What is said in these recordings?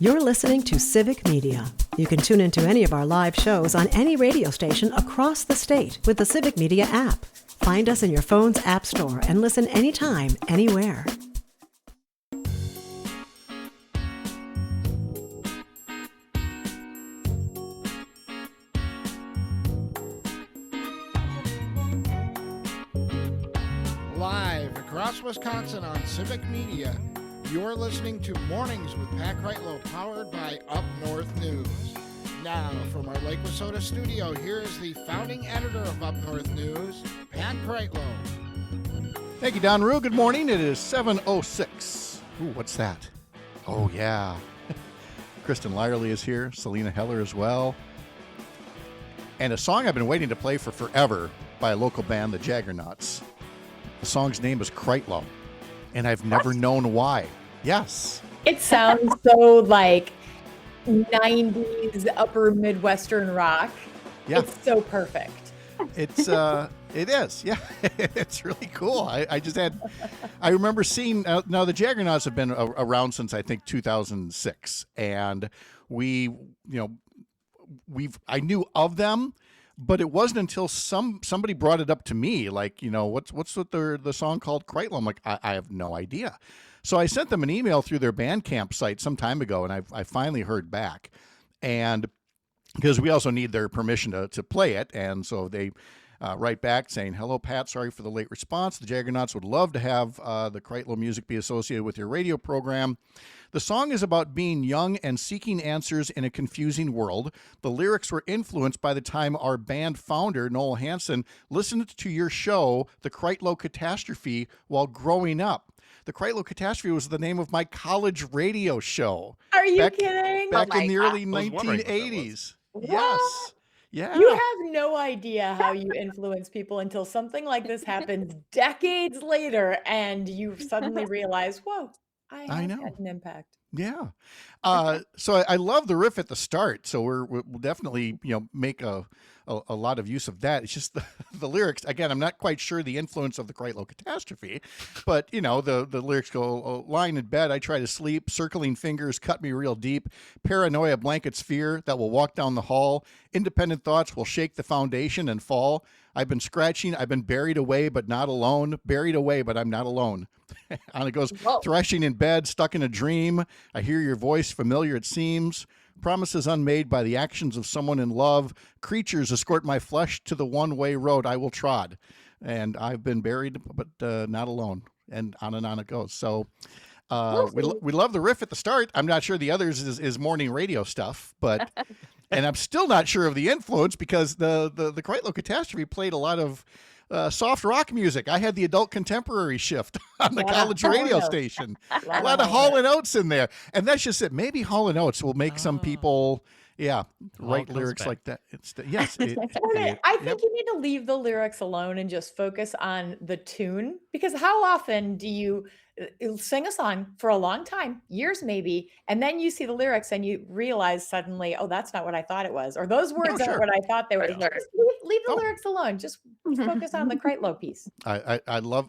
You're listening to Civic Media. You can tune into any of our live shows on any radio station across the state with the Civic Media app. Find us in your phone's app store and listen anytime, anywhere. Live across Wisconsin on Civic Media, you're listening to Mornings with Pat Kreitlow, powered by Up North News. Now, from our Lake Wissota studio, here is the founding editor of Up North News, Pat Kreitlow. Thank you, Don Rue. Good morning. It is 7:06. Ooh, what's that? Oh, yeah. Kristen Lyerly is here. Selena Heller as well. And a song I've been waiting to play for forever by a local band, the Jaggernauts. The song's name is Kreitlow, and I've never known why. Yes. It sounds so like 90s upper Midwestern rock. Yeah. It's so perfect. It is. Yeah. It's really cool. I remember seeing, now the Jaggernauts have been around since I think 2006. And I knew of them, but it wasn't until somebody brought it up to me, like, what's the song called Kreitlow? I'm like, I have no idea. So I sent them an email through their Bandcamp site some time ago, and I finally heard back. And because we also need their permission to play it, and so they write back saying, "Hello, Pat. Sorry for the late response. The Jaggernauts would love to have the Kreitlow music be associated with your radio program. The song is about being young and seeking answers in a confusing world. The lyrics were influenced by the time our band founder, Noel Hansen, listened to your show, The Kreitlow Catastrophe, while growing up. The Kreitlow Catastrophe was the name of my college radio show. Are you kidding? Back in the early I was wondering what that 1980s. was. Yes. Yeah. You have no idea how you influence people until something like this happens decades later and you suddenly realize, whoa, I have had an impact. Yeah. So I love the riff at the start. So we'll definitely, make a lot of use of that. It's just the lyrics. Again, I'm not quite sure the influence of the Kreitlow Catastrophe, but the lyrics go, lying in bed, I try to sleep, circling fingers cut me real deep, paranoia blankets fear that will walk down the hall, independent thoughts will shake the foundation and fall. I've been scratching, I've been buried away, but not alone, buried away, but I'm not alone. And it goes, Whoa. Threshing in bed, stuck in a dream. I hear your voice, familiar it seems. Promises unmade by the actions of someone in love. Creatures escort my flesh to the one-way road I will trod. And I've been buried, but not alone. And on it goes. So we love the riff at the start. I'm not sure the others is morning radio stuff, but and I'm still not sure of the influence because the Kreitlow Catastrophe played a lot of soft rock music. I had the adult contemporary shift on the college radio station. A lot of Hall & Oates in there. And that's just it. Maybe Hall & Oates will make some people, write lyrics like that. Yes. I think you need to leave the lyrics alone and just focus on the tune, because how often do you sing a song for a long time, years maybe, and then you see the lyrics and you realize suddenly, oh, that's not what I thought it was, or those words aren't what I thought they were. Just leave the lyrics alone. Just focus on the Kreitlow piece. I love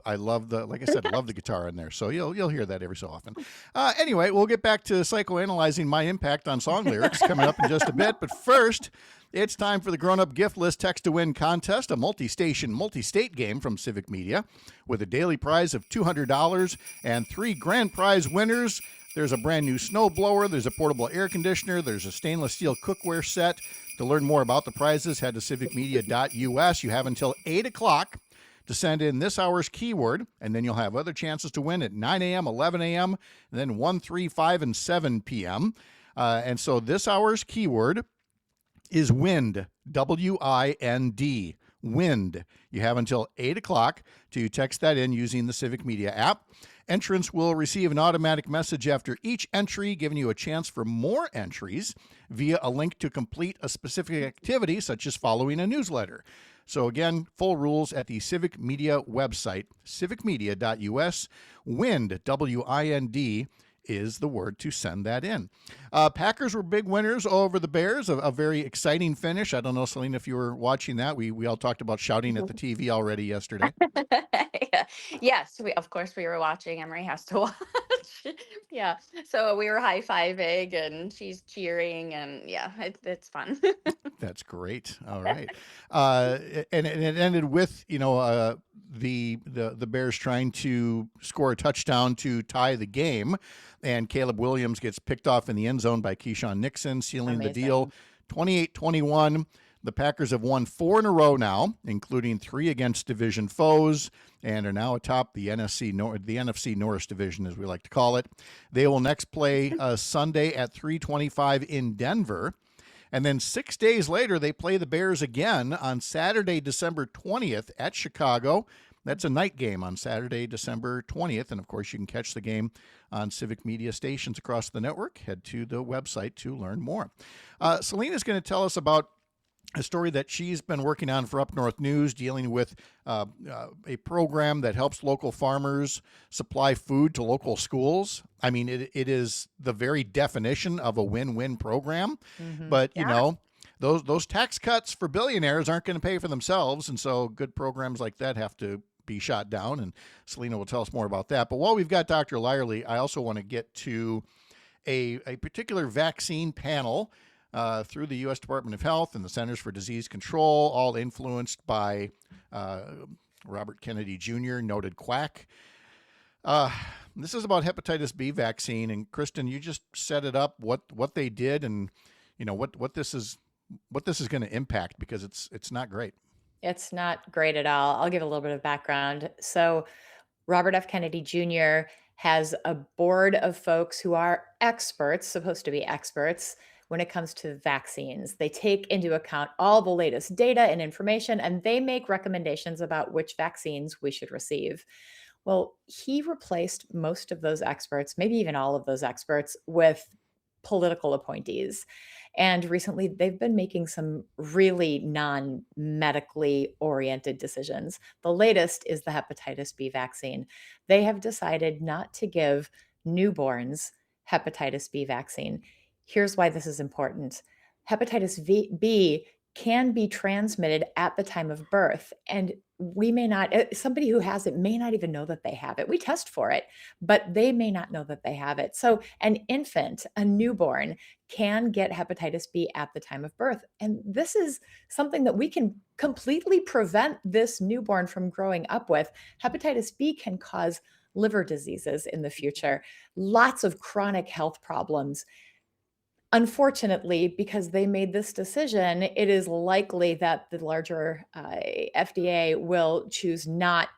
the, like I said, love the guitar in there. So you'll hear that every so often. Anyway, we'll get back to psychoanalyzing my impact on song lyrics coming up in just a bit. But first, it's time for the grown-up gift list text to win contest, a multi-station, multi-state game from Civic Media with a daily prize of $200 and 3 grand prize winners. There's a brand new snow blower, there's a portable air conditioner, there's a stainless steel cookware set. To learn more about the prizes, head to civicmedia.us. You have until 8 o'clock to send in this hour's keyword, and then you'll have other chances to win at 9 a.m., 11 a.m., and then 1, 3, 5, and 7 p.m. And so this hour's keyword is wind, W-I-N-D, wind. You have until 8 o'clock to text that in using the Civic Media app. Entrants will receive an automatic message after each entry, giving you a chance for more entries via a link to complete a specific activity, such as following a newsletter. So again, full rules at the Civic Media website, civicmedia.us. Wind, W-I-N-D, is the word to send that in. Packers were big winners over the Bears, a very exciting finish. I don't know, Selena, if you were watching that. We all talked about shouting at the TV already yesterday. Yeah. Yes, of course we were watching. Emery has to watch. Yeah. So we were high-fiving and she's cheering and yeah, it's fun. That's great. All right, and it ended with the Bears trying to score a touchdown to tie the game, and Caleb Williams gets picked off in the end zone by Keyshawn Nixon, sealing the deal. 28-21. The Packers have won 4 in a row now, including 3 against division foes, and are now atop the NFC Norris division, as we like to call it. They will next play Sunday at 3:25 in Denver. And then 6 days later, they play the Bears again on Saturday, December 20th at Chicago. That's a night game on Saturday, December 20th. And, of course, you can catch the game on Civic Media stations across the network. Head to the website to learn more. Selena's going to tell us about a story that she's been working on for Up North News, dealing with a program that helps local farmers supply food to local schools. I mean, it is the very definition of a win-win program. But, you know, those tax cuts for billionaires aren't going to pay for themselves. And so good programs like that have to be shot down. And Selena will tell us more about that. But while we've got Dr. Lyerly, I also want to get to a particular vaccine panel through the U.S. Department of Health and the Centers for Disease Control, all influenced by Robert Kennedy Jr., noted quack. This is about hepatitis B vaccine, and Kristen, you just set it up what they did, and you know what this is going to impact, because it's not great. It's not great at all. I'll give a little bit of background. So, Robert F. Kennedy Jr. has a board of folks who are experts, supposed to be experts, when it comes to vaccines. They take into account all the latest data and information, and they make recommendations about which vaccines we should receive. Well, he replaced most of those experts, maybe even all of those experts, with political appointees. And recently, they've been making some really non-medically oriented decisions. The latest is the hepatitis B vaccine. They have decided not to give newborns hepatitis B vaccine. Here's why this is important. Hepatitis B can be transmitted at the time of birth, and we may not, somebody who has it may not even know that they have it. We test for it, but they may not know that they have it. So an infant, a newborn, can get hepatitis B at the time of birth. And this is something that we can completely prevent this newborn from growing up with. Hepatitis B can cause liver diseases in the future, lots of chronic health problems. Unfortunately, because they made this decision, it is likely that the larger FDA will choose not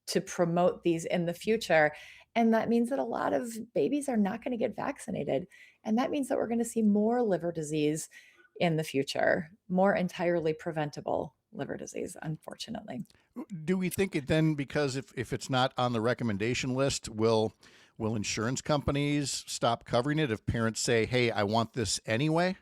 to promote these in the future. And that means that a lot of babies are not going to get vaccinated. And that means that we're going to see more liver disease in the future, more entirely preventable liver disease, unfortunately. Do we think it then, because if it's not on the recommendation list, will insurance companies stop covering it if parents say, hey, I want this anyway?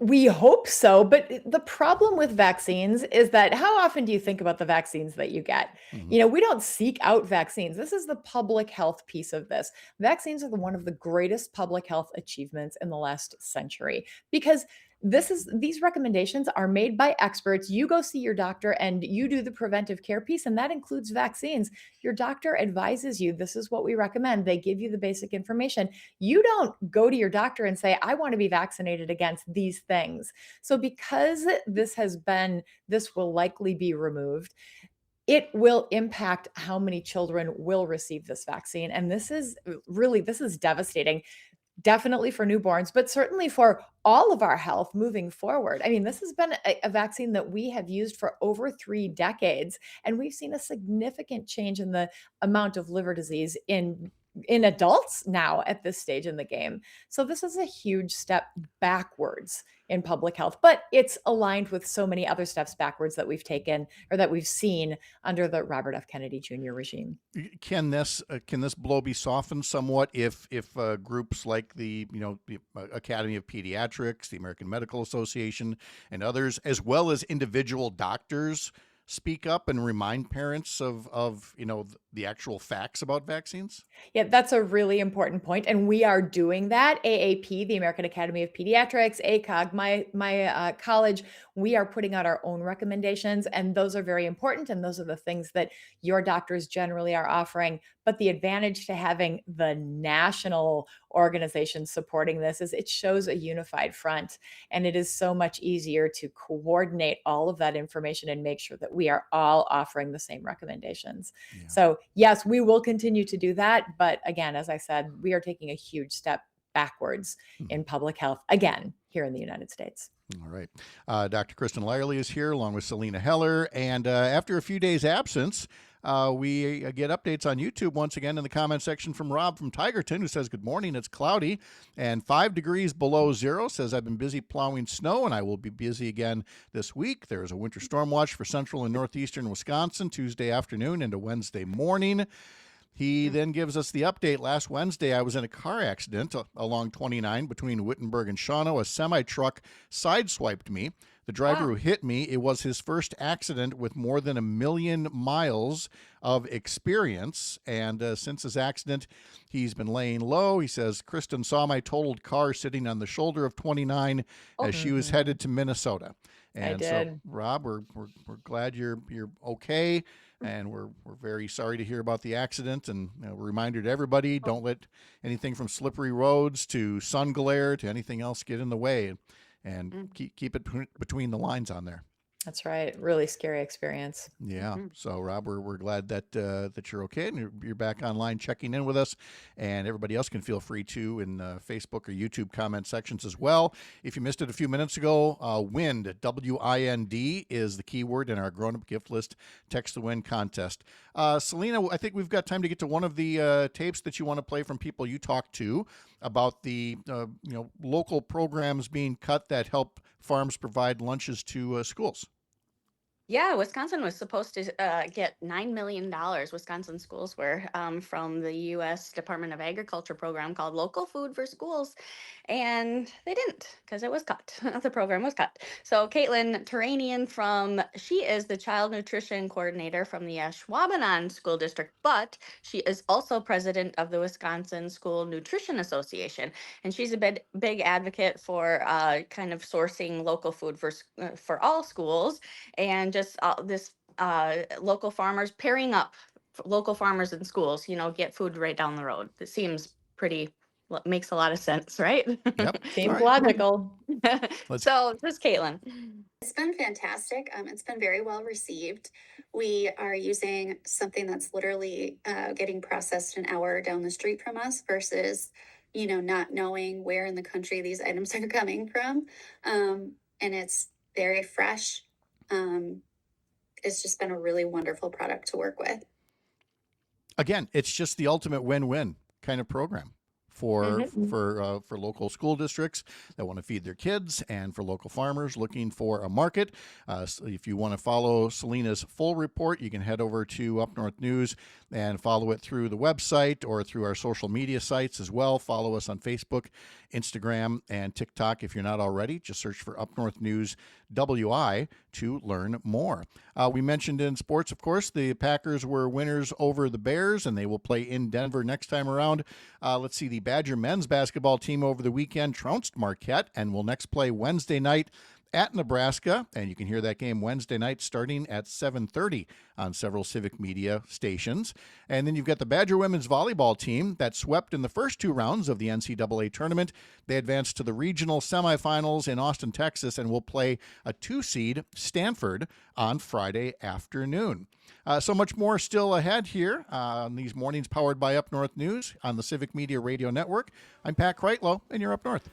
We hope so. But the problem with vaccines is that how often do you think about the vaccines that you get? You know, we don't seek out vaccines. This is the public health piece of this. Vaccines are one of the greatest public health achievements in the last century, because these recommendations are made by experts. You go see your doctor and you do the preventive care piece, and that includes vaccines. Your doctor advises you, this is what we recommend. They give you the basic information. You don't go to your doctor and say, I want to be vaccinated against these things. So because this will likely be removed, it will impact how many children will receive this vaccine. And this is devastating. Definitely for newborns, but certainly for all of our health moving forward. I mean, this has been a vaccine that we have used for over 3 decades, and we've seen a significant change in the amount of liver disease in adults now at this stage in the game. So this is a huge step backwards in public health, but it's aligned with so many other steps backwards that we've taken or that we've seen under the Robert F. Kennedy Jr. regime. Can this blow be softened somewhat if groups like the Academy of Pediatrics, the American Medical Association, and others, as well as individual doctors, speak up and remind parents of the actual facts about vaccines? Yeah, that's a really important point, and we are doing that. AAP, the American Academy of Pediatrics, ACOG, my college, we are putting out our own recommendations, and those are very important, and those are the things that your doctors generally are offering. But the advantage to having the national organization supporting this is it shows a unified front, and it is so much easier to coordinate all of that information and make sure that we are all offering the same recommendations. Yeah. So yes, we will continue to do that. But again, as I said, we are taking a huge step backwards in public health again here in the United States. All right. Dr. Kristen Lyerly is here along with Selena Heller. And after a few days' absence, we get updates on YouTube once again in the comment section from Rob from Tigerton, who says, good morning. It's cloudy and 5 degrees below zero. Says, I've been busy plowing snow and I will be busy again this week. There is a winter storm watch for central and northeastern Wisconsin Tuesday afternoon into Wednesday morning. He then gives us the update. Last Wednesday, I was in a car accident along 29 between Wittenberg and Shawano. A semi-truck sideswiped me. The driver who hit me, it was his first accident with more than 1 million miles of experience. And since his accident, he's been laying low. He says, Kristen saw my totaled car sitting on the shoulder of 29 as she was headed to Minnesota. And so, Rob, we're glad you're okay. And we're very sorry to hear about the accident. And a reminder to everybody, don't let anything from slippery roads to sun glare to anything else get in the way. And keep it between the lines on there. That's right. Really scary experience. Yeah. So, Rob, we're glad that that you're okay and you're back online checking in with us. And everybody else can feel free to in Facebook or YouTube comment sections as well. If you missed it a few minutes ago, WIND, W-I-N-D, is the keyword in our grown-up gift list text to win contest. Selena, I think we've got time to get to one of the tapes that you want to play from people you talked to about the local programs being cut that help farms provide lunches to schools. Yeah, Wisconsin was supposed to get $9 million. Wisconsin schools were from the U.S. Department of Agriculture program called Local Food for Schools. And they didn't because it was cut. The program was cut. So Caitlin Turanian she is the child nutrition coordinator from the Ashwaubenon School District, but she is also president of the Wisconsin School Nutrition Association. And she's a big advocate for kind of sourcing local food for all schools and just this local farmers pairing up local farmers and schools, get food right down the road. It seems makes a lot of sense, right? Yep. Seems logical. So this is Caitlin. It's been fantastic. It's been very well received. We are using something that's literally getting processed an hour down the street from us versus, not knowing where in the country these items are coming from. And it's very fresh. It's just been a really wonderful product to work with. Again, it's just the ultimate win-win kind of program for local school districts that want to feed their kids and for local farmers looking for a market. So if you want to follow Selena's full report, you can head over to Up North News and follow it through the website or through our social media sites as well. Follow us on Facebook, Instagram, and TikTok if you're not already. Just search for Up North News WI to learn more. We mentioned in sports, of course, the Packers were winners over the Bears, and they will play in Denver next time around. Let's see, the Badger men's basketball team over the weekend trounced Marquette and will next play Wednesday night at Nebraska, and you can hear that game Wednesday night starting at 7:30 on several civic media stations. And then you've got the Badger women's volleyball team that swept in the first two rounds of the NCAA tournament. They advanced to the regional semifinals in Austin, Texas, and will play a 2-seed Stanford on Friday afternoon. So much more still ahead here on these mornings powered by Up North News on the Civic Media Radio Network. I'm Pat Kreitlow, and you're Up North.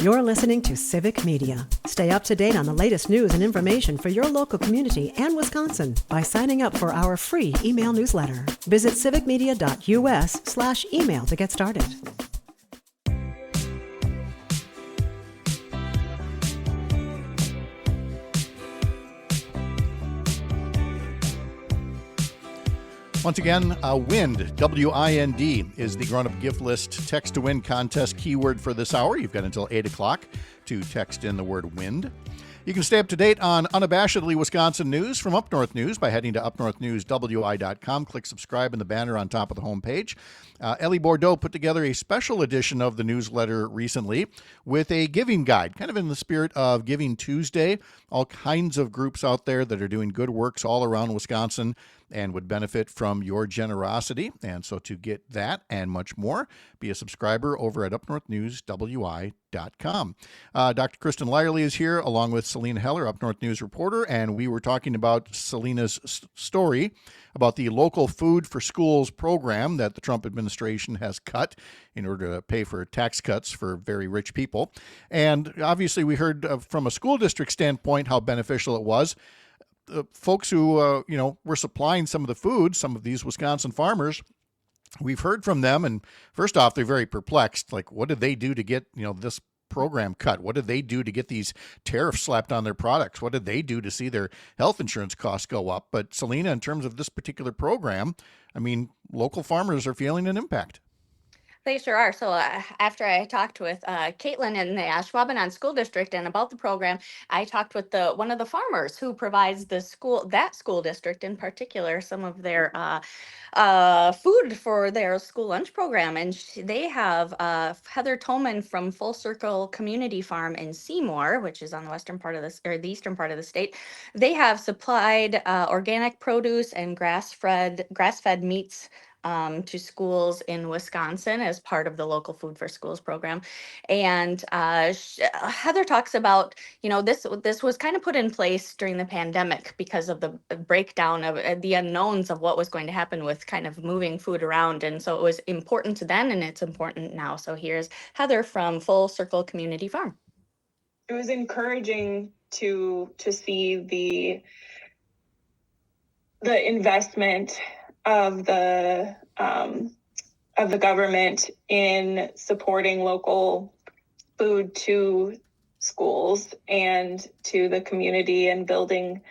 You're listening to Civic Media. Stay up to date on the latest news and information for your local community and Wisconsin by signing up for our free email newsletter. Visit civicmedia.us/email to get started. Once again, WIND, W-I-N-D, is the grown-up gift list text to win contest keyword for this hour. You've got until 8 o'clock to text in the word WIND. You can stay up to date on unabashedly Wisconsin news from Up North News by heading to upnorthnewswi.com. Click subscribe in the banner on top of the homepage. Ellie Bordeaux put together a special edition of the newsletter recently with a giving guide, kind of in the spirit of Giving Tuesday. All kinds of groups out there that are doing good works all around Wisconsin and would benefit from your generosity. And so to get that and much more, be a subscriber over at upnorthnewswi.com. Dr. Kristen Lyerly is here along with Selena Heller, Up North News reporter, and we were talking about Selena's story about the local food for schools program that the Trump administration has cut in order to pay for tax cuts for very rich people. And obviously we heard from a school district standpoint how beneficial it was. Folks who, were supplying some of the food, some of these Wisconsin farmers, we've heard from them. And first off, they're very perplexed. Like, what did they do to get, this program cut? What did they do to get these tariffs slapped on their products? What did they do to see their health insurance costs go up? But Selena, in terms of this particular program, I mean, local farmers are feeling an impact. They sure are. So after I talked with Caitlin in the Ashwaubenon School District and about the program, I talked with one of the farmers who provides that school district in particular, some of their food for their school lunch program. And they have Heather Toman from Full Circle Community Farm in Seymour, which is on the western part of the eastern part of the state. They have supplied organic produce and grass-fed meats to schools in Wisconsin as part of the local Food for Schools program. And Heather talks about, this was kind of put in place during the pandemic because of the breakdown of the unknowns of what was going to happen with kind of moving food around. And so it was important then and it's important now. So here's Heather from Full Circle Community Farm. It was encouraging to see the investment of the government in supporting local food to schools and to the community and building,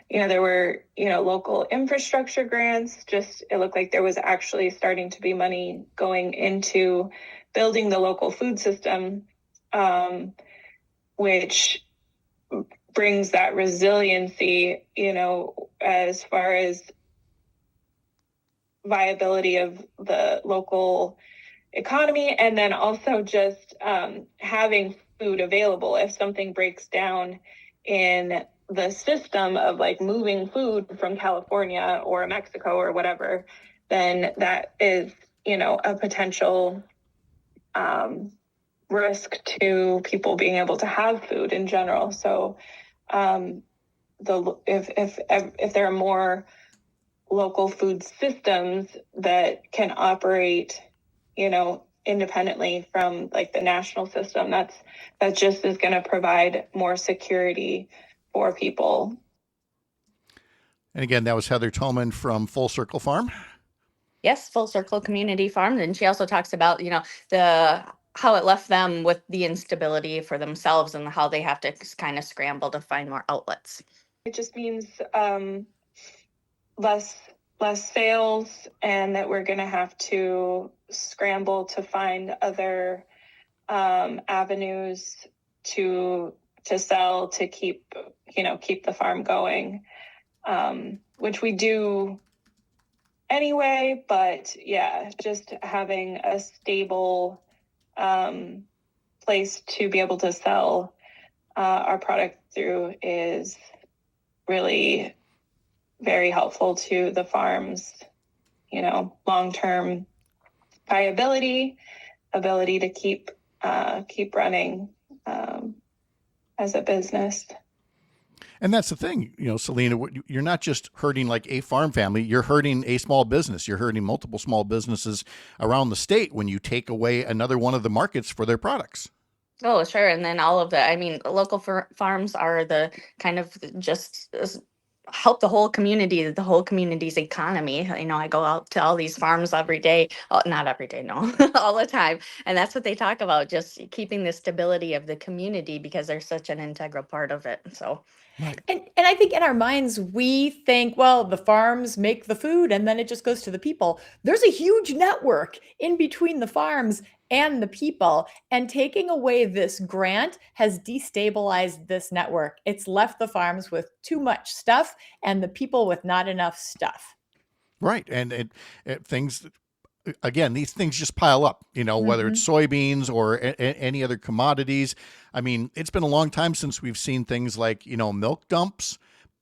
there were, local infrastructure grants. Just, it looked like there was actually starting to be money going into building the local food system, which brings that resiliency, as far as viability of the local economy, and then also just having food available if something breaks down in the system of like moving food from California or Mexico or whatever, then that is, a potential risk to people being able to have food in general. So if there are more local food systems that can operate, independently from like the national system, that just is going to provide more security for people. And again, that was Heather Toman from Full Circle Farm. Yes, Full Circle Community Farm. And she also talks about, how it left them with the instability for themselves and how they have to kind of scramble to find more outlets. It just means less sales, and that we're going to have to scramble to find other avenues to sell, to keep the farm going, which we do anyway. But yeah, just having a stable place to be able to sell our product through is really very helpful to the farm's, long-term viability, ability to keep running as a business. And that's the thing, Selena, you're not just hurting like a farm family, you're hurting a small business. You're hurting multiple small businesses around the state when you take away another one of the markets for their products. Oh, sure. And then all of local farms are the kind of just help the whole community's economy. I go out to all these farms every day. Oh, not every day, no, all the time. And that's what they talk about, just keeping the stability of the community because they're such an integral part of it. So And I think in our minds, we think, well, the farms make the food and then it just goes to the people. There's a huge network in between the farms and the people. And taking away this grant has destabilized this network. It's left the farms with too much stuff and the people with not enough stuff. Right. And things, again, these things just pile up, whether it's soybeans or any other commodities. I mean, it's been a long time since we've seen things like, milk dumps,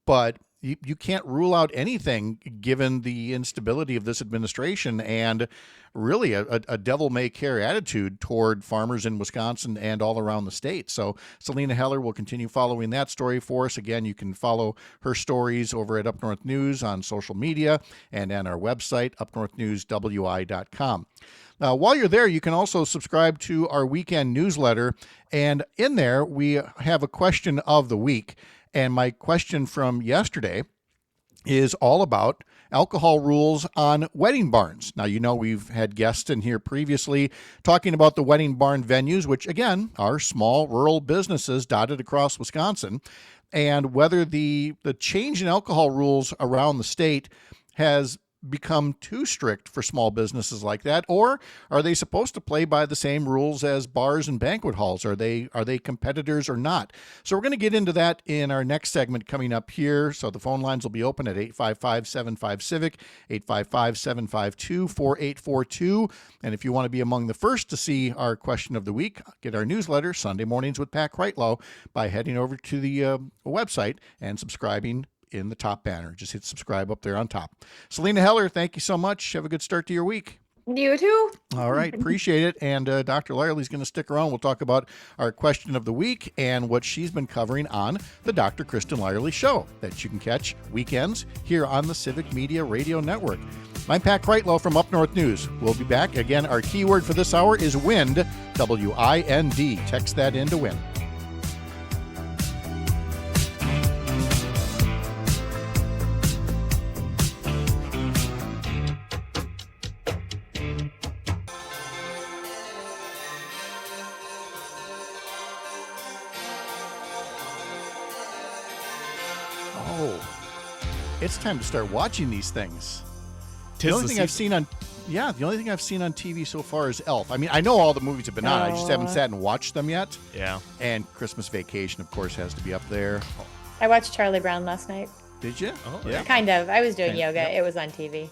but you can't rule out anything given the instability of this administration and really a devil may care attitude toward farmers in Wisconsin and all around the state. So Selena Heller will continue following that story for us. Again, you can follow her stories over at Up North News on social media and on our website, upnorthnewswi.com. Now, while you're there, you can also subscribe to our weekend newsletter. And in there, we have a question of the week. And my question from yesterday is all about alcohol rules on wedding barns. Now, we've had guests in here previously talking about the wedding barn venues, which, again, are small rural businesses dotted across Wisconsin, and whether the change in alcohol rules around the state has become too strict for small businesses like that, or are they supposed to play by the same rules as bars and banquet halls? Are they competitors or not? So we're going to get into that in our next segment coming up here. So the phone lines will be open at 855-75-CIVIC, 855-752-4842. And if you want to be among the first to see our question of the week, get our newsletter, Sunday Mornings with Pat Kreitlow, by heading over to the website and subscribing in the top banner. Just hit subscribe up there on top. Selena Heller, thank you so much. Have a good start to your week. You too. All right. Appreciate it. And Dr. Lyerly's going to stick around. We'll talk about our question of the week and what she's been covering on the Dr. Kristen Lyerly Show that you can catch weekends here on the Civic Media Radio Network. I'm Pat Kreitlow from Up North News. We'll be back. Again, our keyword for this hour is wind, W-I-N-D. Text that in to win. It's time to start watching these things. The only thing I've seen on TV so far is Elf. I mean, I know all the movies have been on. I just haven't sat and watched them yet. Yeah. And Christmas Vacation, of course, has to be up there. I watched Charlie Brown last night. Did you? Oh, yeah. Kind of. I was doing yoga. Yep. It was on TV.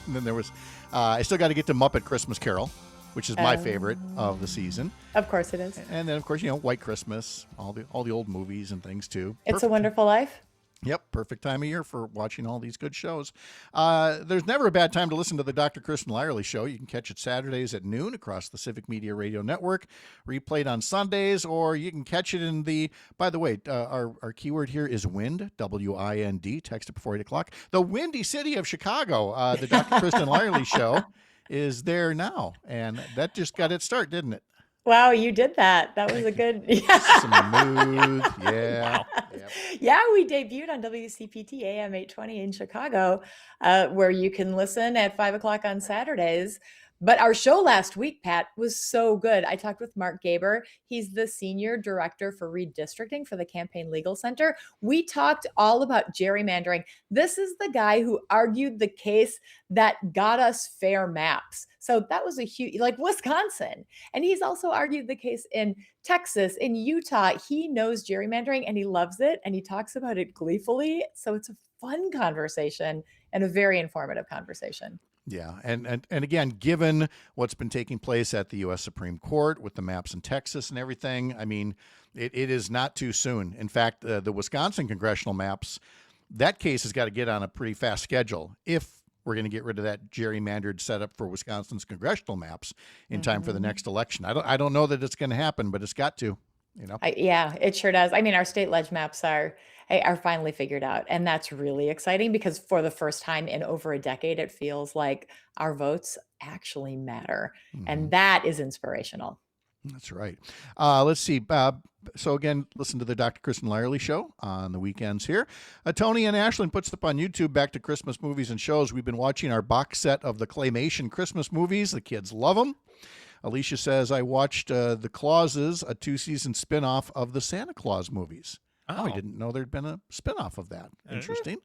And then there was, I still got to get to Muppet Christmas Carol, which is my favorite of the season. Of course it is. And then, of course, White Christmas, all the old movies and things too. It's a Wonderful Life. Yep, perfect time of year for watching all these good shows. There's never a bad time to listen to the Dr. Kristen Lyerly Show. You can catch it Saturdays at noon across the Civic Media Radio Network, replayed on Sundays, or you can catch it in the, by the way, our keyword here is wind, W-I-N-D, text it before 8 o'clock. The windy city of Chicago, the Dr. Kristen Lyerly Show is there now, and that just got its start, didn't it? Wow, you did that. That was a good. Yeah. Smooth. Yeah. Yep. Yeah, we debuted on WCPT AM 820 in Chicago, where you can listen at 5 o'clock on Saturdays. But our show last week, Pat, was so good. I talked with Mark Gaber. He's the senior director for redistricting for the Campaign Legal Center. We talked all about gerrymandering. This is the guy who argued the case that got us fair maps. So that was a huge, like Wisconsin. And he's also argued the case in Texas, in Utah. He knows gerrymandering and he loves it. And he talks about it gleefully. So it's a fun conversation and a very informative conversation. Yeah. And again, given what's been taking place at the U.S. Supreme Court with the maps in Texas and everything, I mean, it is not too soon. In fact, the Wisconsin congressional maps, that case has got to get on a pretty fast schedule if we're going to get rid of that gerrymandered setup for Wisconsin's congressional maps in time for the next election. I don't know that it's going to happen, but it's got to. Yeah, it sure does. I mean, our state ledge maps are finally figured out. And that's really exciting because for the first time in over a decade, it feels like our votes actually matter. And that is inspirational. That's right. Let's see. So again, listen to the Dr. Kristen Lyerly Show on the weekends here. Tony and Ashlyn puts up on YouTube Back to Christmas Movies and Shows. We've been watching our box set of the Claymation Christmas movies. The kids love them. Alicia says, I watched The Clauses, a 2-season spinoff of the Santa Claus movies. Oh, I didn't know there'd been a spinoff of that. Interesting.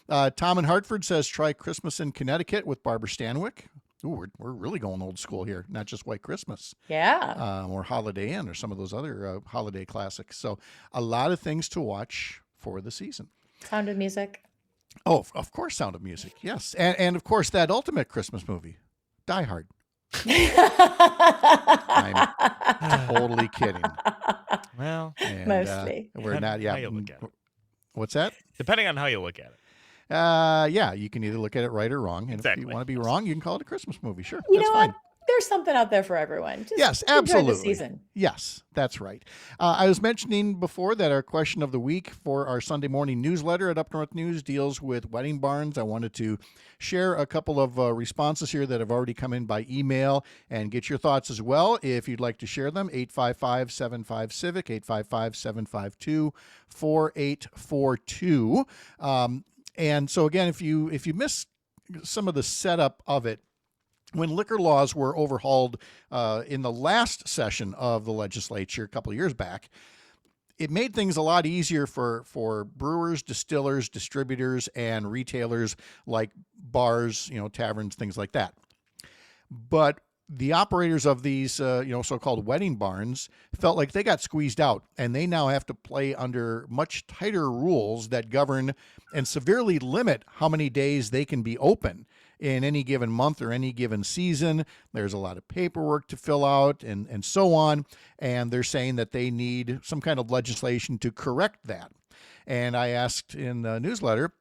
Tom in Hartford says, try Christmas in Connecticut with Barbara Stanwyck. Ooh, we're really going old school here, not just White Christmas. Yeah. Or Holiday Inn or some of those other holiday classics. So a lot of things to watch for the season. Sound of Music. Oh, of course, Sound of Music. Yes. And of course, that ultimate Christmas movie, Die Hard. I'm totally kidding. Well, And, Mostly. we're not. Yeah. How you look at it. What's that? Depending on how you look at it. Yeah, you can either look at it right or wrong. And Exactly. if you want to be wrong, you can call it a Christmas movie. Sure. You that's know fine. what? There's something out there for everyone. Just Yes, enjoy absolutely. the season. Yes, that's right. I was mentioning before that our question of the week for our Sunday morning newsletter at Up North News deals with wedding barns. I wanted to share a couple of responses here that have already come in by email and get your thoughts as well. If you'd like to share them, 855-75-CIVIC, 855-752-4842. And so again, if you miss some of the setup of it, when liquor laws were overhauled in the last session of the legislature a couple of years back, it made things a lot easier for brewers, distillers, distributors, and retailers like bars, taverns, things like that. But the operators of these, so-called wedding barns felt like they got squeezed out, and they now have to play under much tighter rules that govern and severely limit how many days they can be open in any given month or any given season. There's a lot of paperwork to fill out and so on. And they're saying that they need some kind of legislation to correct that. And I asked in the newsletter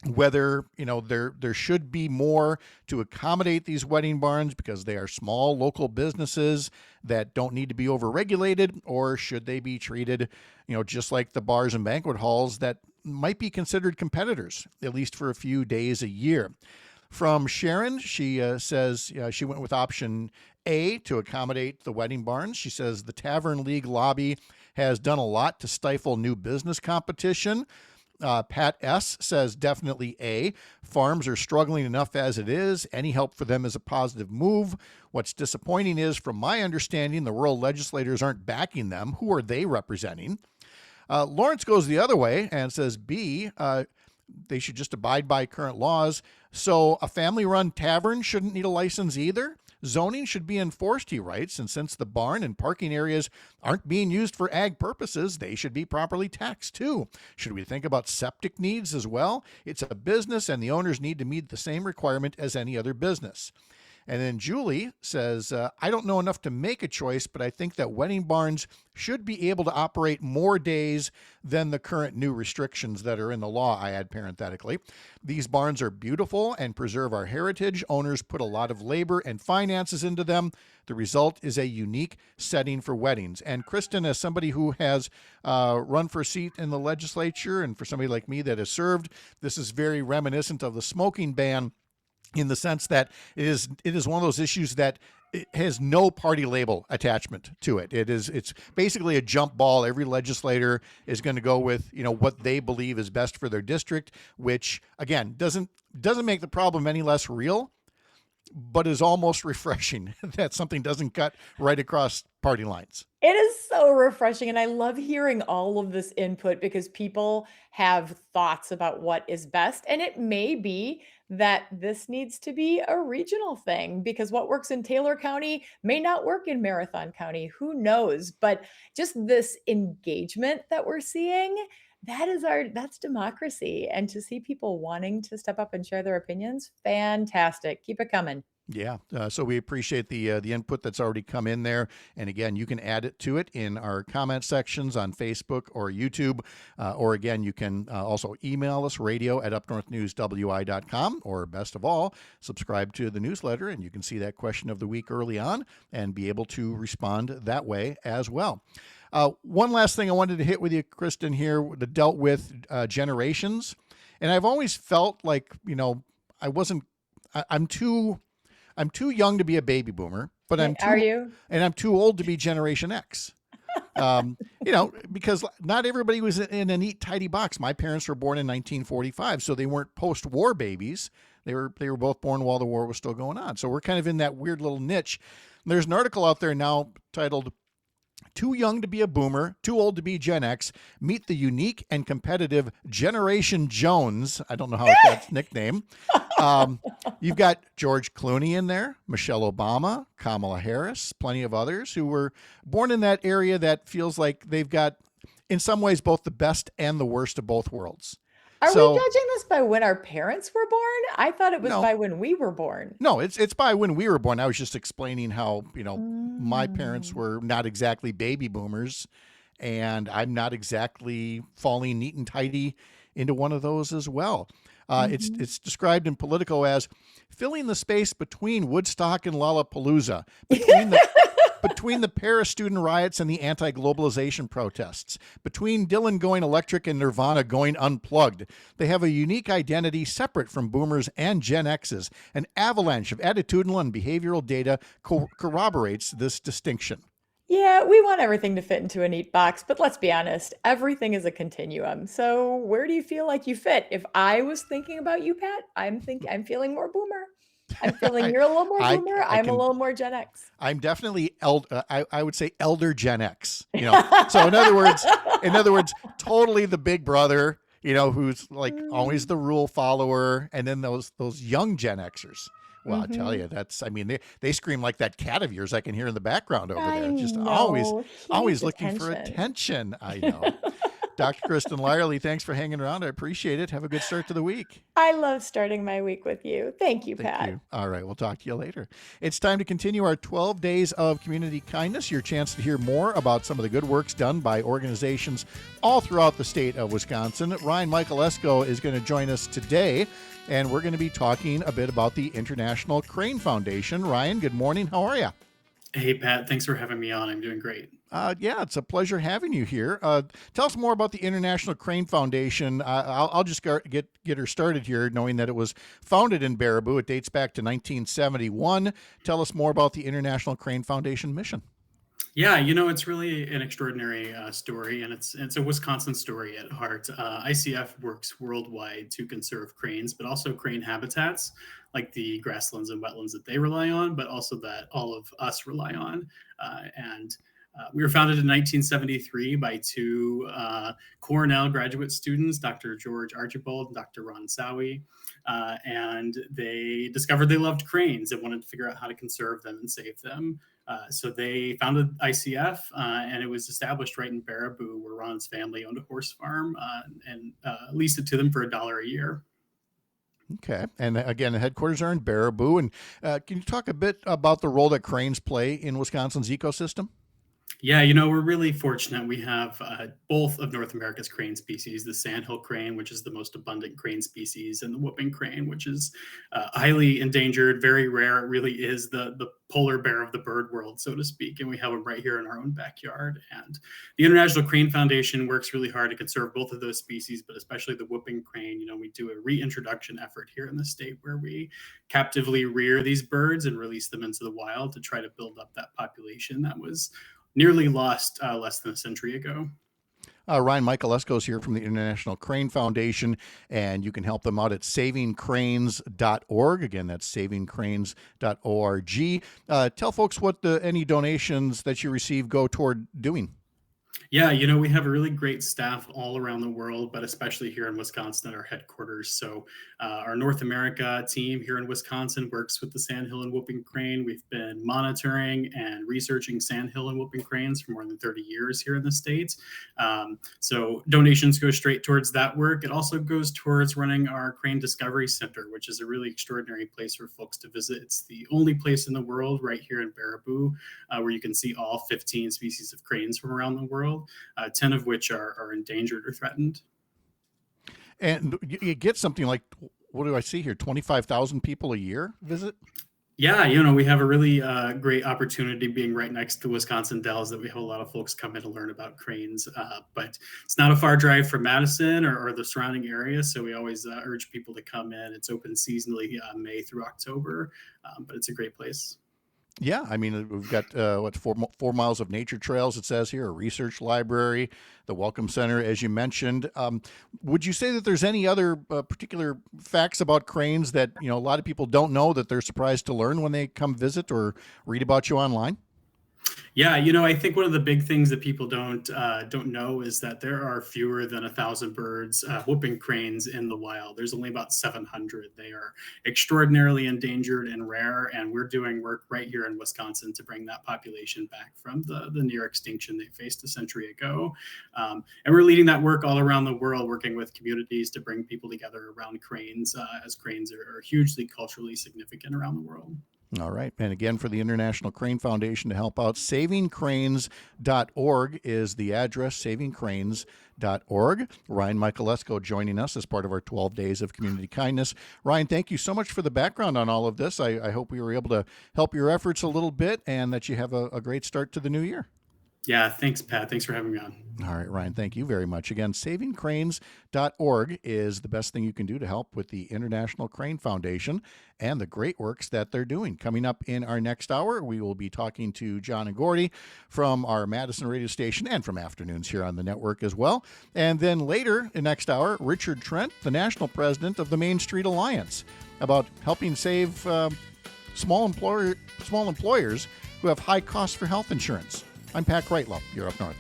whether, there should be more to accommodate these wedding barns because they are small local businesses that don't need to be overregulated, or should they be treated, just like the bars and banquet halls that might be considered competitors, at least for a few days a year. From Sharon, she says she went with option A to accommodate the wedding barns. She says the Tavern League lobby has done a lot to stifle new business competition. Pat S. says definitely A. Farms are struggling enough as it is. Any help for them is a positive move. What's disappointing is, from my understanding, the rural legislators aren't backing them. Who are they representing? Lawrence goes the other way and says B. They should just abide by current laws. So a family-run tavern shouldn't need a license either. Zoning should be enforced, he writes, and since the barn and parking areas aren't being used for ag purposes, they should be properly taxed too. Should we think about septic needs as well? It's a business and the owners need to meet the same requirement as any other business. And then Julie says, I don't know enough to make a choice, but I think that wedding barns should be able to operate more days than the current new restrictions that are in the law, I add parenthetically. These barns are beautiful and preserve our heritage. Owners put a lot of labor and finances into them. The result is a unique setting for weddings. And Kristen, as somebody who has run for a seat in the legislature, and for somebody like me that has served, this is very reminiscent of the smoking ban, in the sense that it is one of those issues that it has no party label attachment to it. It's basically a jump ball. Every legislator is going to go with, what they believe is best for their district, which again doesn't make the problem any less real, but is almost refreshing that something doesn't cut right across party lines. It is so refreshing. And I love hearing all of this input because people have thoughts about what is best. And it may be that this needs to be a regional thing because what works in Taylor County may not work in Marathon County. Who knows? But just this engagement that we're seeing, that's democracy. And to see people wanting to step up and share their opinions, fantastic. Keep it coming. Yeah, so we appreciate the input that's already come in there. And again, you can add it to it in our comment sections on Facebook or YouTube. Or again, you can also email us, radio@upnorthnewswi.com. Or best of all, subscribe to the newsletter and you can see that question of the week early on and be able to respond that way as well. One last thing I wanted to hit with you, Kristen, here that dealt with generations. And I've always felt like, I'm too young to be a baby boomer, but I'm too old to be Generation X. Because not everybody was in a neat, tidy box. My parents were born in 1945, so they weren't post-war babies. They were both born while the war was still going on. So we're kind of in that weird little niche. There's an article out there now titled Too young to be a boomer, too old to be Gen X. Meet the unique and competitive Generation Jones. I don't know how that's nickname. You've got George Clooney in there, Michelle Obama, Kamala Harris, plenty of others who were born in that area that feels like they've got, in some ways, both the best and the worst of both worlds. Are we judging this by when our parents were born? I thought it was by when we were born. No, it's by when we were born. I was just explaining how, my parents were not exactly baby boomers, and I'm not exactly falling neat and tidy into one of those as well. It's described in Politico as filling the space between Woodstock and Lollapalooza, between the Paris student riots and the anti-globalization protests, between Dylan going electric and Nirvana going unplugged. They have a unique identity separate from boomers and Gen X's. An avalanche of attitudinal and behavioral data corroborates this distinction. Yeah, we want everything to fit into a neat box, but let's be honest, everything is a continuum. So where do you feel like you fit? If I was thinking about you, Pat, I'm feeling more boomer. I'm feeling you're a little more boomer. I'm a little more Gen X. I'm definitely I would say elder Gen X. So in other words, totally the big brother. Who's like always the rule follower, and then those young Gen Xers. Well, I tell you, they scream like that cat of yours I can hear in the background over there. Just always looking for attention. I know. Dr. Kristen Lyerly, thanks for hanging around. I appreciate it. Have a good start to the week. I love starting my week with you. Thank you, Pat. Thank you. All right, we'll talk to you later. It's time to continue our 12 days of community kindness, your chance to hear more about some of the good works done by organizations all throughout the state of Wisconsin. Ryan Michaelesco is going to join us today, and we're going to be talking a bit about the International Crane Foundation. Ryan, good morning. How are you? Hey, Pat. Thanks for having me on. I'm doing great. Yeah, it's a pleasure having you here. Tell us more about the International Crane Foundation. I'll just get her started here, knowing that it was founded in Baraboo. It dates back to 1971. Tell us more about the International Crane Foundation mission. Yeah, it's really an extraordinary story, and it's a Wisconsin story at heart. ICF works worldwide to conserve cranes, but also crane habitats, like the grasslands and wetlands that they rely on, but also that all of us rely on. We were founded in 1973 by two Cornell graduate students, Dr. George Archibald and Dr. Ron Sowie, and they discovered they loved cranes and wanted to figure out how to conserve them and save them. So they founded ICF, and it was established right in Baraboo, where Ron's family owned a horse farm and leased it to them for $1 a year. Okay. And again, the headquarters are in Baraboo. And can you talk a bit about the role that cranes play in Wisconsin's ecosystem? Yeah, we're really fortunate. We have both of North America's crane species, the sandhill crane, which is the most abundant crane species, and the whooping crane, which is highly endangered, very rare. It really is the polar bear of the bird world, so to speak. And we have them right here in our own backyard. And the International Crane Foundation works really hard to conserve both of those species, but especially the whooping crane. We do a reintroduction effort here in the state where we captively rear these birds and release them into the wild to try to build up that population that was nearly lost less than a century ago. Ryan Michaelesco is here from the International Crane Foundation, and you can help them out at savingcranes.org. Again, that's savingcranes.org. Tell folks what any donations that you receive go toward doing. Yeah, we have a really great staff all around the world, but especially here in Wisconsin at our headquarters. So our North America team here in Wisconsin works with the sandhill and whooping crane. We've been monitoring and researching sandhill and whooping cranes for more than 30 years here in the state. So donations go straight towards that work. It also goes towards running our Crane Discovery Center, which is a really extraordinary place for folks to visit. It's the only place in the world right here in Baraboo where you can see all 15 species of cranes from around the world. 10 of which are endangered or threatened. And you get something like, what do I see here? 25,000 people a year visit? Yeah, we have a really great opportunity being right next to Wisconsin Dells that we have a lot of folks come in to learn about cranes. But it's not a far drive from Madison or the surrounding area. So we always urge people to come in. It's open seasonally May through October, but it's a great place. Yeah, we've got 4 miles of nature trails, it says here, a research library, the Welcome Center, as you mentioned. Would you say that there's any other particular facts about cranes that a lot of people don't know that they're surprised to learn when they come visit or read about you online? Yeah, I think one of the big things that people don't know is that there are fewer than 1,000 birds, whooping cranes in the wild. There's only about 700. They are extraordinarily endangered and rare, and we're doing work right here in Wisconsin to bring that population back from the near extinction they faced a century ago. And we're leading that work all around the world, working with communities to bring people together around cranes, as cranes are hugely culturally significant around the world. All right. And again, for the International Crane Foundation to help out, savingcranes.org is the address, savingcranes.org. Ryan Michaelesco joining us as part of our 12 Days of Community Kindness. Ryan, thank you so much for the background on all of this. I hope we were able to help your efforts a little bit and that you have a great start to the new year. Yeah, thanks, Pat. Thanks for having me on. All right, Ryan, thank you very much. Again, savingcranes.org is the best thing you can do to help with the International Crane Foundation and the great works that they're doing. Coming up in our next hour, we will be talking to John and Gordy from our Madison radio station and from afternoons here on the network as well. And then later in next hour, Richard Trent, the national president of the Main Street Alliance, about helping save small employers who have high costs for health insurance. I'm Pat Kreitlow. You're up north.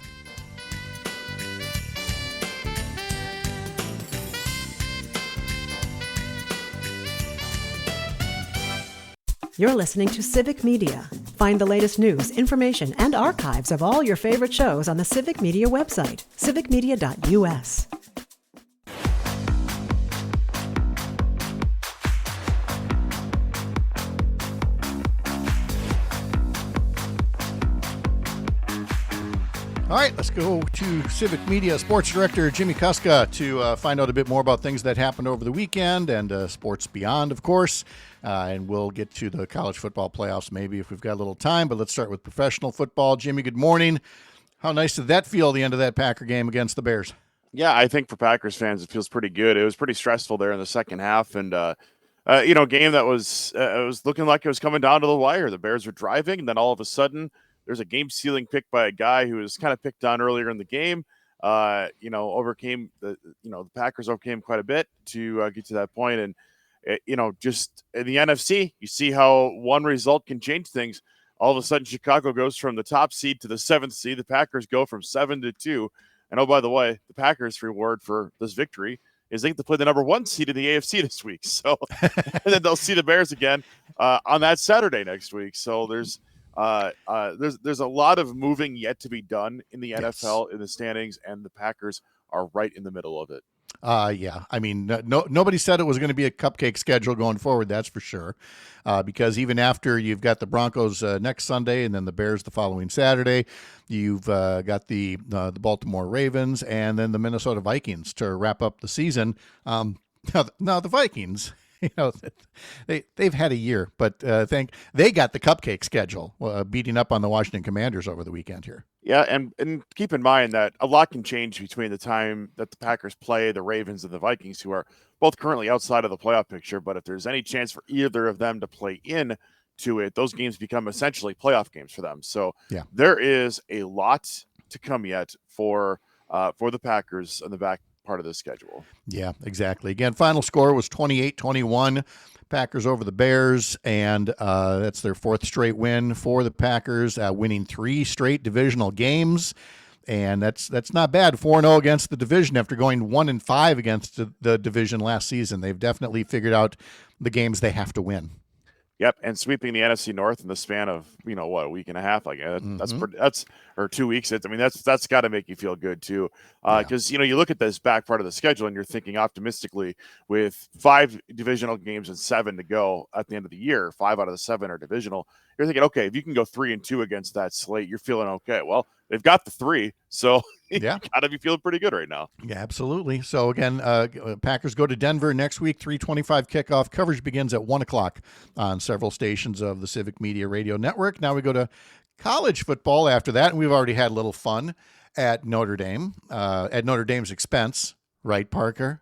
You're listening to Civic Media. Find the latest news, information, and archives of all your favorite shows on the Civic Media website, civicmedia.us. All right, let's go to Civic Media Sports Director Jimmy Kuska to find out a bit more about things that happened over the weekend and sports beyond, of course. And we'll get to the college football playoffs maybe if we've got a little time. But let's start with professional football. Jimmy, good morning. How nice did that feel, the end of that Packer game against the Bears? Yeah, I think for Packers fans, it feels pretty good. It was pretty stressful there in the second half. And, game that was looking like it was coming down to the wire. The Bears were driving, and then all of a sudden, there's a game-sealing pick by a guy who was kind of picked on earlier in the game. The Packers overcame quite a bit to get to that point. And, just in the NFC, you see how one result can change things. All of a sudden, Chicago goes from the top seed to the 7th seed. The Packers go from 7 to 2. And, oh, by the way, the Packers' reward for this victory is they get to play the number 1 seed in the AFC this week. So, and then they'll see the Bears again on that Saturday next week. So there's a lot of moving yet to be done in the NFL in the standings, and the Packers are right in the middle of it. Yeah. I mean, nobody said it was going to be a cupcake schedule going forward. That's for sure. Because even after you've got the Broncos next Sunday and then the Bears the following Saturday, you've got the Baltimore Ravens and then the Minnesota Vikings to wrap up the season. Now the Vikings, they've had a year, but they got the cupcake schedule, beating up on the Washington Commanders over the weekend here. Yeah, and keep in mind that a lot can change between the time that the Packers play the Ravens and the Vikings, who are both currently outside of the playoff picture. But if there's any chance for either of them to play in to it, those games become essentially playoff games for them. So there is a lot to come yet for the Packers on the back part of the schedule. Yeah, exactly. Again, final score was 28-21. Packers over the Bears, and that's their 4th straight win for the Packers, winning 3 straight divisional games, and that's not bad. 4-0 against the division after going 1-5 against the division last season. They've definitely figured out the games they have to win. Yep, and sweeping the NFC North in the span of a week and a half, like that's or 2 weeks. That's got to make you feel good too, because you look at this back part of the schedule and you're thinking optimistically with 5 divisional games and 7 to go at the end of the year. 5 out of the 7 are divisional. You're thinking, okay, if you can go 3-2 against that slate, you're feeling okay. Well, they've got the 3, so you gotta be feeling pretty good right now. Yeah, absolutely. So again, Packers go to Denver next week, 3:25 kickoff. Coverage begins at 1:00 on several stations of the Civic Media Radio Network. Now we go to college football after that, and we've already had a little fun at Notre Dame, at Notre Dame's expense, right, Parker?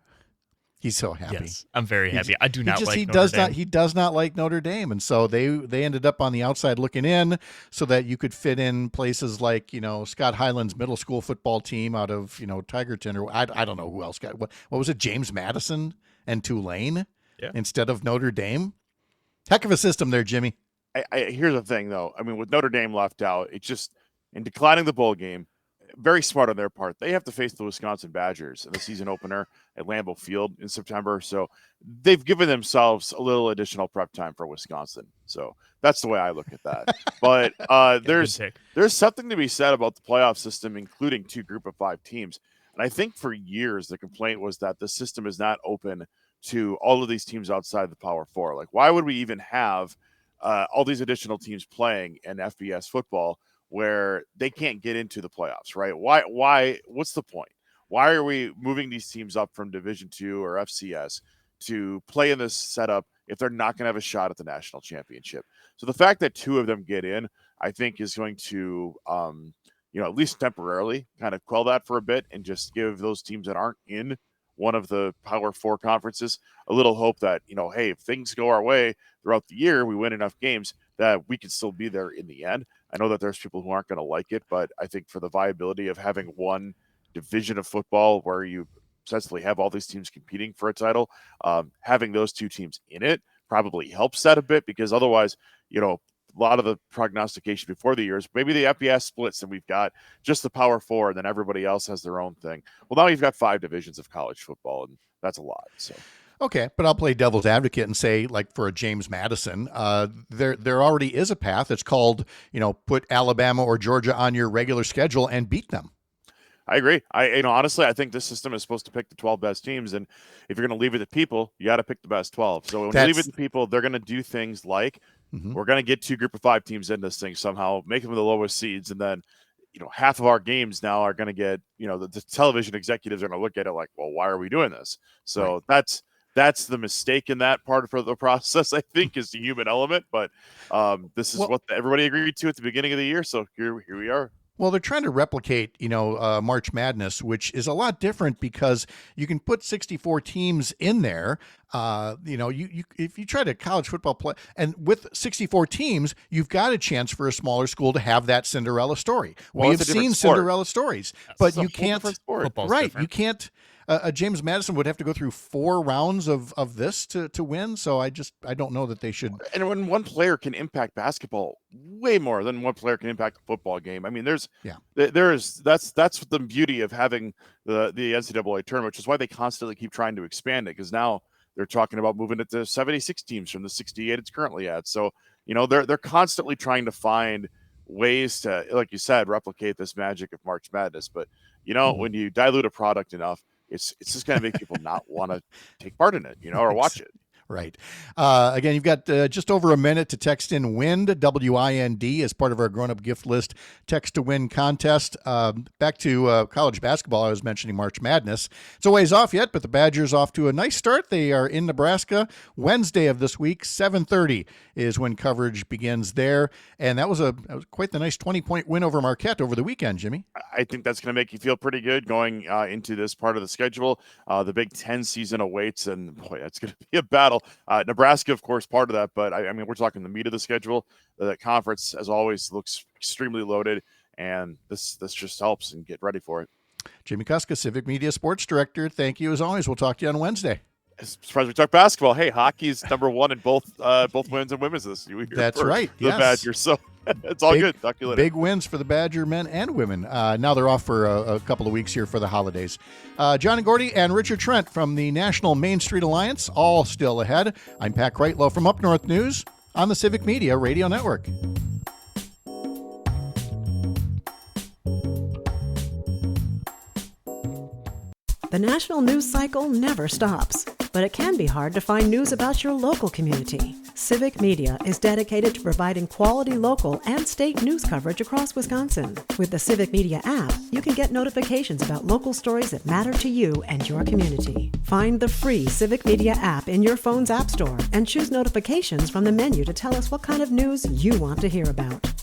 He's so happy. Yes, I'm very happy. I do not like he Notre does Dame. not he does not like Notre Dame, and so they ended up on the outside looking in so that you could fit in places like Scott Hyland's middle school football team out of Tigerton, or I don't know who else got what was it, James Madison and Tulane instead of Notre Dame. Heck of a system there, Jimmy. Here's the thing, though. I mean, with Notre Dame left out, it's just in declining the bowl game, very smart on their part. They have to face the Wisconsin Badgers in the season opener at Lambeau Field in September. So they've given themselves a little additional prep time for Wisconsin. So that's the way I look at that. But there's something to be said about the playoff system, including 2 group of 5 teams. And I think for years, the complaint was that the system is not open to all of these teams outside the Power Four. Like, why would we even have all these additional teams playing in FBS football where they can't get into the playoffs, right? Why, what's the point? Why are we moving these teams up from Division II or FCS to play in this setup if they're not going to have a shot at the national championship? So the fact that 2 of them get in, I think is going to, at least temporarily kind of quell that for a bit and just give those teams that aren't in one of the Power Four conferences a little hope that, hey, if things go our way throughout the year, we win enough games that we can still be there in the end. I know that there's people who aren't going to like it, but I think for the viability of having one division of football where you essentially have all these teams competing for a title, having those 2 teams in it probably helps that a bit, because otherwise, a lot of the prognostication before the years, maybe the FBS splits and we've got just the Power Four and then everybody else has their own thing. Well, now you've got 5 divisions of college football, and that's a lot. So. Okay, but I'll play devil's advocate and say, like, for a James Madison, there already is a path. It's called, put Alabama or Georgia on your regular schedule and beat them. I agree. Honestly, I think this system is supposed to pick the 12 best teams, and if you're going to leave it to people, you got to pick the best 12. So when you leave it to people, they're going to do things like, we're going to get 2 group of 5 teams in this thing somehow, make them the lowest seeds, and then, half of our games now are going to get, the television executives are going to look at it like, well, why are we doing this? So that's the mistake in that part of the process, I think, is the human element. But this is what everybody agreed to at the beginning of the year. So here we are. Well, they're trying to replicate, March Madness, which is a lot different because you can put 64 teams in there. If you try to college football play, and with 64 teams, you've got a chance for a smaller school to have that Cinderella story. Well, we have seen Cinderella stories, but you can't. Right, different. You can't. James Madison would have to go through 4 rounds of this to win. So I don't know that they should. And when one player can impact basketball way more than one player can impact a football game. I mean, that's the beauty of having the NCAA tournament, which is why they constantly keep trying to expand it, because now they're talking about moving it to 76 teams from the 68 it's currently at. So, they're constantly trying to find ways to, like you said, replicate this magic of March Madness. But, when you dilute a product enough, it's just going to make people not want to take part in it, or watch it. Right. Again, you've got just over a minute to text in WIND, W-I-N-D, as part of our grown-up gift list text to win contest. Back to college basketball, I was mentioning March Madness. It's a ways off yet, but the Badgers off to a nice start. They are in Nebraska Wednesday of this week. 7:30 is when coverage begins there. And that was quite the nice 20-point win over Marquette over the weekend, Jimmy. I think that's going to make you feel pretty good going into this part of the schedule. The Big Ten season awaits, and boy, that's going to be a battle. Nebraska, of course, part of that, but I mean, we're talking the meat of the schedule. The conference, as always, looks extremely loaded, and this just helps, and get ready for it. Jimmy Kuska, Civic Media Sports Director, thank you as always. We'll talk to you on Wednesday. Surprised we talk basketball. Hey, hockey's number 1 in both men's and women's this year. That's right. The Badgers. So it's all good. Talk to you later. Big wins for the Badger men and women. Now they're off for a couple of weeks here for the holidays. John and Gordy and Richard Trent from the National Main Street Alliance, all still ahead. I'm Pat Kreitlow from Up North News on the Civic Media Radio Network. The national news cycle never stops, but it can be hard to find news about your local community. Civic Media is dedicated to providing quality local and state news coverage across Wisconsin. With the Civic Media app, you can get notifications about local stories that matter to you and your community. Find the free Civic Media app in your phone's app store and choose notifications from the menu to tell us what kind of news you want to hear about.